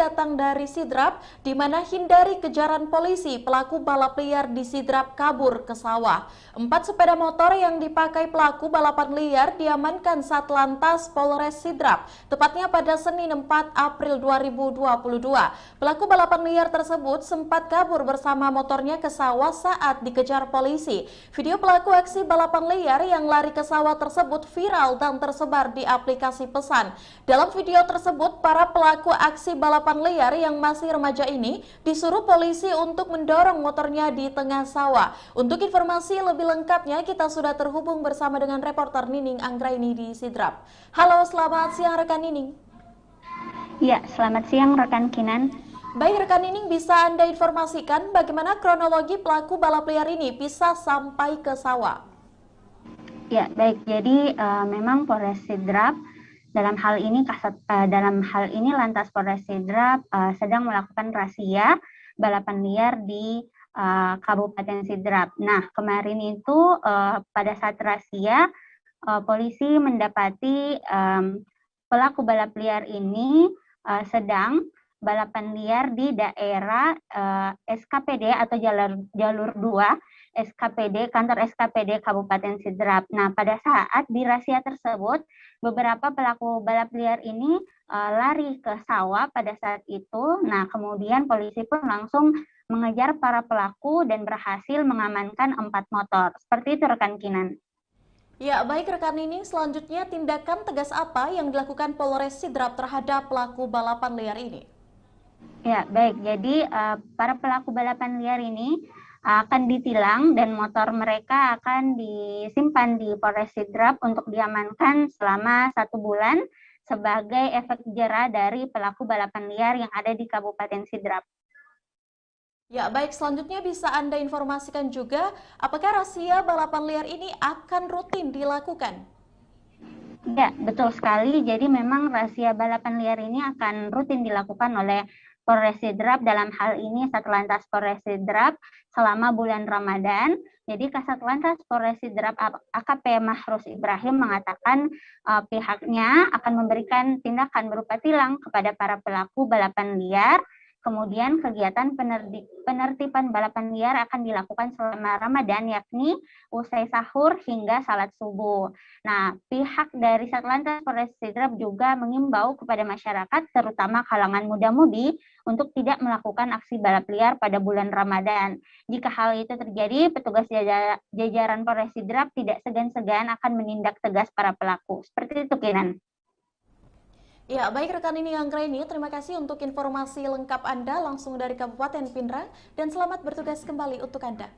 datang dari Sidrap, di mana hindari kejaran polisi, pelaku balap liar di Sidrap kabur ke sawah. 4 sepeda motor yang dipakai pelaku balapan liar diamankan Satlantas Polres Sidrap, tepatnya pada Senin 4 April 2022. Pelaku balapan liar tersebut sempat kabur bersama motornya ke sawah saat dikejar polisi. Video pelaku aksi balapan liar yang lari ke sawah tersebut viral dan tersebar di aplikasi pesan. Dalam video tersebut, para pelaku aksi balapan liar yang masih remaja ini disuruh polisi untuk mendorong motornya di tengah sawah. Untuk informasi lebih lengkapnya, kita sudah terhubung bersama dengan reporter Nining Anggraini di Sidrap. Halo, selamat siang rekan Nining. Ya, selamat siang rekan Kinan. Baik rekan Nining, bisa Anda informasikan bagaimana kronologi pelaku balap liar ini bisa sampai ke sawah? Ya, baik. Jadi memang Polres Sidrap dalam hal ini Lantas Polres Sidrap sedang melakukan razia balapan liar di Kabupaten Sidrap. Nah, kemarin itu pada saat razia polisi mendapati pelaku balap liar ini sedang balapan liar di daerah SKPD atau jalur 2 SKPD, kantor SKPD Kabupaten Sidrap. Nah, pada saat di razia tersebut, beberapa pelaku balap liar ini lari ke sawah pada saat itu. Nah, kemudian polisi pun langsung mengejar para pelaku dan berhasil mengamankan 4 motor. Seperti itu rekan Kinan. Ya, baik rekan Nining, selanjutnya tindakan tegas apa yang dilakukan Polres Sidrap terhadap pelaku balapan liar ini? Ya, baik. Jadi para pelaku balapan liar ini akan ditilang dan motor mereka akan disimpan di Polres Sidrap untuk diamankan selama 1 bulan sebagai efek jera dari pelaku balapan liar yang ada di Kabupaten Sidrap. Ya, baik. Selanjutnya bisa Anda informasikan juga apakah razia balapan liar ini akan rutin dilakukan? Ya, betul sekali. Jadi memang razia balapan liar ini akan rutin dilakukan oleh Polres Sidrap, dalam hal ini Satlantas Polres Sidrap selama bulan Ramadan. Jadi Kasatlantas Polres Sidrap AKP Mahrus Ibrahim mengatakan pihaknya akan memberikan tindakan berupa tilang kepada para pelaku balapan liar. Kemudian kegiatan penertiban balapan liar akan dilakukan selama Ramadan, yakni usai sahur hingga salat subuh. Nah, pihak dari Satlantas Polres Sidrap juga mengimbau kepada masyarakat, terutama kalangan muda-mudi, untuk tidak melakukan aksi balap liar pada bulan Ramadan. Jika hal itu terjadi, petugas jajaran Polres Sidrap tidak segan-segan akan menindak tegas para pelaku. Seperti itu, Kinan. Ya, baik rekan Nining Anggraini, terima kasih untuk informasi lengkap Anda langsung dari Kabupaten Pindrang dan selamat bertugas kembali untuk Anda.